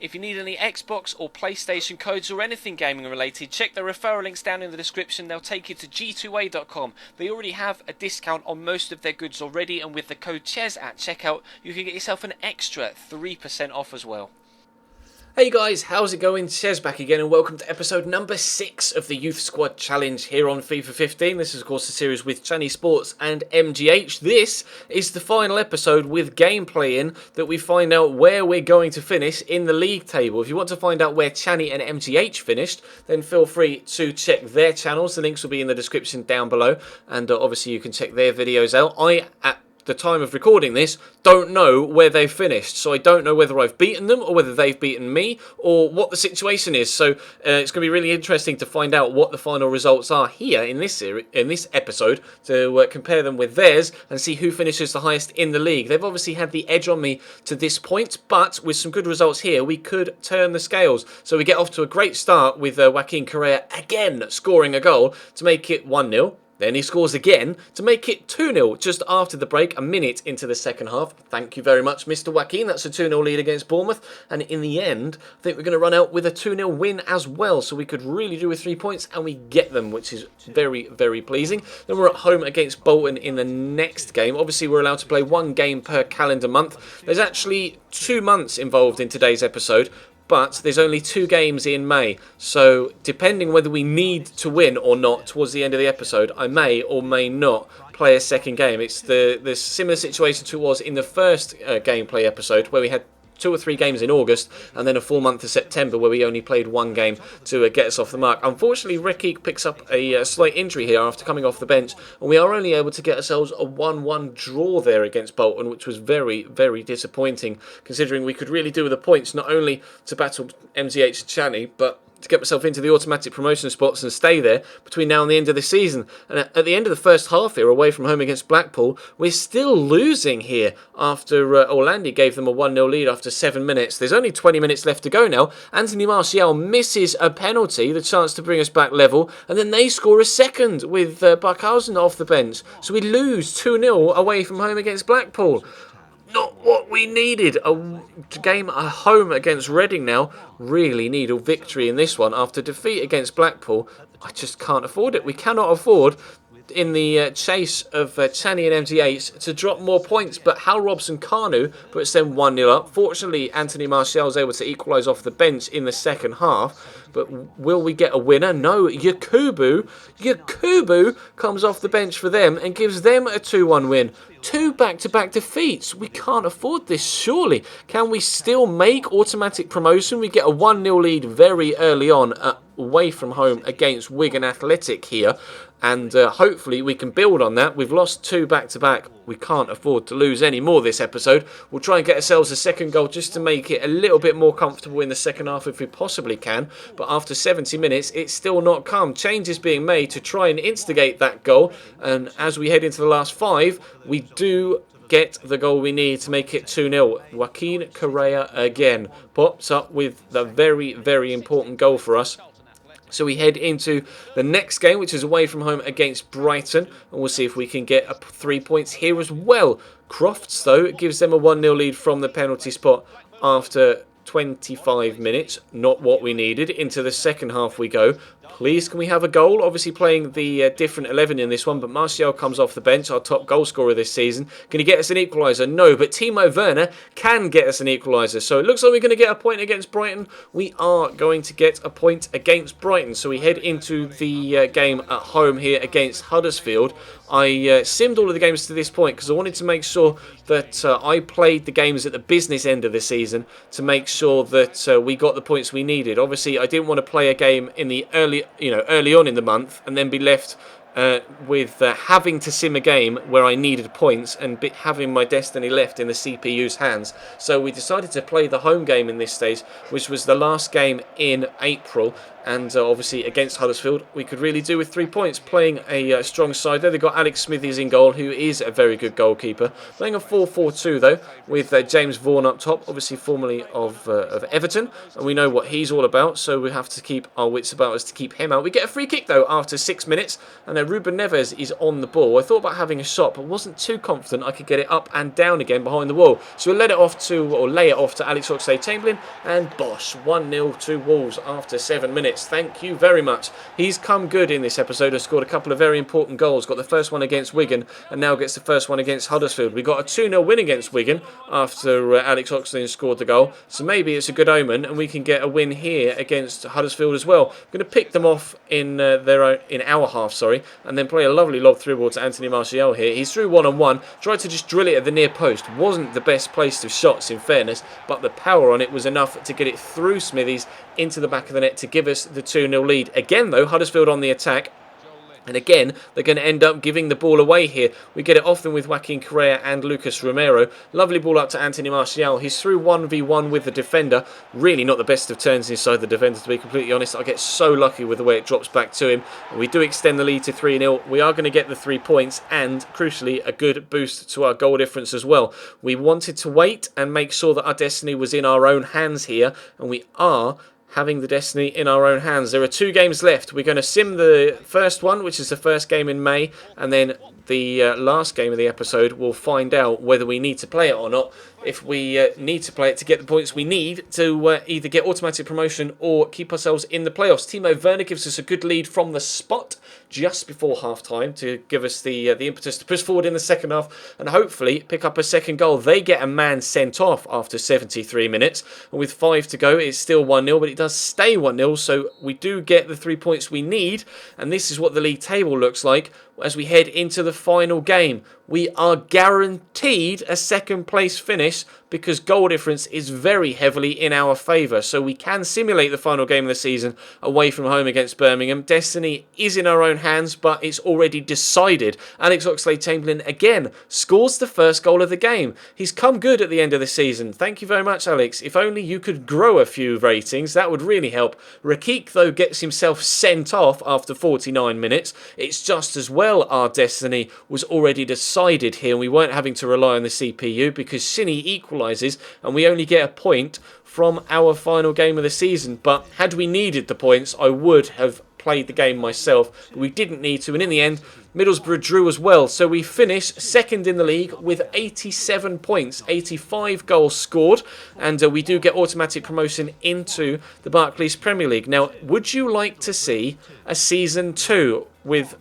If you need any Xbox or PlayStation codes or anything gaming related, check the referral links down in the description. They'll take you to g2a.com. They already have a discount on most of their goods already, and with the code CHES at checkout, you can get yourself an extra 3% off as well. Hey guys, how's it going? Chez back again, and welcome to episode number 6 of the Youth Squad Challenge here on FIFA 15. This is of course a series with CaniSports and MGH. This is the final episode with gameplay in that we find out where we're going to finish in the league table. If you want to find out where Chani and MGH finished, then feel free to check their channels. The links will be in the description down below, and obviously you can check their videos out. At the time of recording this, don't know where they've finished, so I don't know whether I've beaten them or whether they've beaten me or what the situation is. So it's going to be really interesting to find out what the final results are here in this episode, to compare them with theirs and see who finishes the highest in the league. They've obviously had the edge on me to this point, but with some good results here, we could turn the scales. So we get off to a great start with Joaquin Correa again scoring a goal to make it 1-0. Then he scores again to make it 2-0 just after the break, a minute into the second half. Thank you very much, Mr. Joaquin. That's a 2-0 lead against Bournemouth. And in the end, I think we're going to run out with a 2-0 win as well. So we could really do with 3 points, and we get them, which is very, very pleasing. Then we're at home against Bolton in the next game. Obviously, we're allowed to play 1 game per calendar month. There's actually 2 months involved in today's episode, but there's only 2 games in May, so depending whether we need to win or not towards the end of the episode, I may or may not play a second game. It's the similar situation to what was in the first gameplay episode, where we had 2 or 3 games in August, and then a full month of September where we only played 1 game to get us off the mark. Unfortunately, Rekik picks up a slight injury here after coming off the bench, and we are only able to get ourselves a 1-1 draw there against Bolton, which was very, very disappointing, considering we could really do with the points, not only to battle MGH Chani, but to get myself into the automatic promotion spots and stay there between now and the end of the season. And at the end of the first half here, away from home against Blackpool, we're still losing here after Orlandi gave them a 1-0 lead after 7 minutes. There's only 20 minutes left to go now. Anthony Martial misses a penalty, the chance to bring us back level, and then they score a second with Barkhausen off the bench. So we lose 2-0 away from home against Blackpool. Not what we needed. A game at home against Reading now. Really need a victory in this one. After defeat against Blackpool, I just can't afford it. We cannot afford, in the chase of Chani and MGH, to drop more points. But Hal Robson-Kanu puts them 1-0 up. Fortunately, Anthony Martial is able to equalise off the bench in the second half. But will we get a winner? No. Yakubu comes off the bench for them and gives them a 2-1 win. 2 back-to-back defeats. We can't afford this, surely. Can we still make automatic promotion? We get a 1-0 lead very early on away from home against Wigan Athletic here. And hopefully we can build on that. We've lost 2 back-to-back. We can't afford to lose any more this episode. We'll try and get ourselves a second goal just to make it a little bit more comfortable in the second half if we possibly can. But after 70 minutes, it's still not come. Changes being made to try and instigate that goal. And as we head into the last 5, we do get the goal we need to make it 2-0. Joaquin Correa again pops up with the very, very important goal for us. So we head into the next game, which is away from home against Brighton, and we'll see if we can get 3 points here as well. Crofts, though, gives them a 1-0 lead from the penalty spot after 25 minutes. Not what we needed. Into the second half we go. Please, can we have a goal? Obviously playing the different 11 in this one, but Martial comes off the bench, our top goal scorer this season. Can he get us an equaliser? No, but Timo Werner can get us an equaliser. So it looks like we're going to get a point against Brighton. We are going to get a point against Brighton. So we head into the game at home here against Huddersfield. I simmed all of the games to this point because I wanted to make sure that I played the games at the business end of the season to make sure that we got the points we needed. Obviously, I didn't want to play a game in the early on in the month and then be left with having to sim a game where I needed points and having my destiny left in the CPU's hands. So we decided to play the home game in this stage, which was the last game in April. And obviously against Huddersfield, we could really do with 3 points. Playing a strong side there. They've got Alex Smithies in goal, who is a very good goalkeeper. Playing a 4-4-2 though, with James Vaughan up top, obviously formerly of Everton. And we know what he's all about, so we have to keep our wits about us to keep him out. We get a free kick though after 6 minutes, and Ruben Neves is on the ball. I thought about having a shot, but wasn't too confident I could get it up and down again behind the wall. So we'll lay it off to Alex Oxlade-Chamberlain, and bosh, 1-0 to Wolves after 7 minutes. Thank you very much. He's come good in this episode and scored a couple of very important goals. Got the first one against Wigan and now gets the first one against Huddersfield. We got a 2-0 win against Wigan after Alex Oxlade scored the goal. So maybe it's a good omen and we can get a win here against Huddersfield as well. We're going to pick them off in our half, and then play a lovely lob through ball to Anthony Martial here. He's through one-on-one, tried to just drill it at the near post. Wasn't the best placed of shots in fairness, but the power on it was enough to get it through Smithies into the back of the net to give us the 2-0 lead. Again though, Huddersfield on the attack. And again, they're going to end up giving the ball away here. We get it often with Joaquin Correa and Lucas Romero. Lovely ball up to Anthony Martial. He's through 1v1 with the defender. Really not the best of turns inside the defender, to be completely honest. I get so lucky with the way it drops back to him. We do extend the lead to 3-0. We are going to get the 3 points and, crucially, a good boost to our goal difference as well. We wanted to wait and make sure that our destiny was in our own hands here, and we are having the destiny in our own hands. There are 2 games left. We're going to sim the first one, which is the first game in May, and then the last game of the episode, we'll find out whether we need to play it or not. If we need to play it to get the points we need to either get automatic promotion or keep ourselves in the playoffs. Timo Werner gives us a good lead from the spot just before half-time to give us the impetus to push forward in the second half and hopefully pick up a second goal. They get a man sent off after 73 minutes, and with 5 to go, it's still 1-0, but it does stay 1-0, so we do get the 3 points we need, and this is what the league table looks like as we head into the final game. We are guaranteed a second place finish because goal difference is very heavily in our favour. So we can simulate the final game of the season away from home against Birmingham. Destiny is in our own hands, but it's already decided. Alex Oxlade-Chamberlain again scores the first goal of the game. He's come good at the end of the season. Thank you very much, Alex. If only you could grow a few ratings, that would really help. Rakik, though, gets himself sent off after 49 minutes. It's just as well our destiny was already decided here, and we weren't having to rely on the CPU because Cine equalises and we only get a point from our final game of the season. But had we needed the points, I would have played the game myself, but we didn't need to, and in the end Middlesbrough drew as well. So we finish second in the league with 87 points, 85 goals scored, and we do get automatic promotion into the Barclays Premier League. Now, would you like to see a season 2 with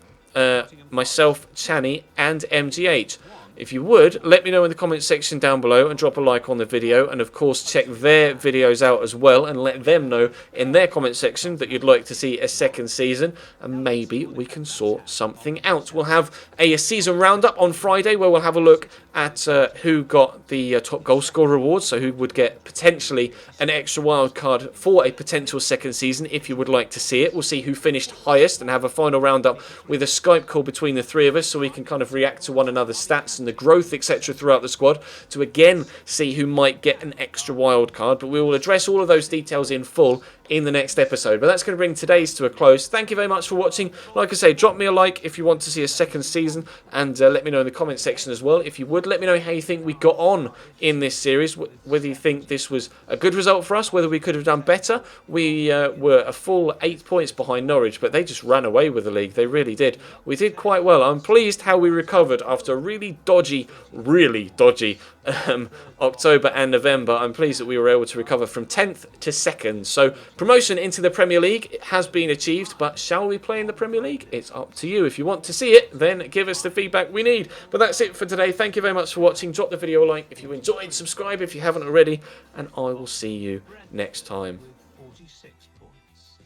myself, Chani and MGH? If you would, let me know in the comments section down below and drop a like on the video, and of course check their videos out as well and let them know in their comment section that you'd like to see a second season, and maybe we can sort something out. We'll have a season roundup on Friday where we'll have a look at who got the top goal scorer award, so who would get potentially an extra wild card for a potential second season if you would like to see it. We'll see who finished highest and have a final roundup with a Skype call between the 3 of us so we can kind of react to one another's stats and the growth, etc., throughout the squad to again see who might get an extra wild card. But we will address all of those details in full in the next episode. But that's going to bring today's to a close. Thank you very much for watching. Like I say, drop me a like if you want to see a second season, and let me know in the comment section as well. If you would, let me know how you think we got on in this series, whether you think this was a good result for us, whether we could have done better. We were a full 8 points behind Norwich, but they just ran away with the league. They really did. We did quite well. I'm pleased how we recovered after a really dodgy October and November. I'm pleased that we were able to recover from 10th to 2nd. So promotion into the Premier League has been achieved, but shall we play in the Premier League? It's up to you. If you want to see it, then give us the feedback we need. But that's it for today. Thank you very much for watching. Drop the video a like if you enjoyed, subscribe if you haven't already, and I will see you next time. 46 points.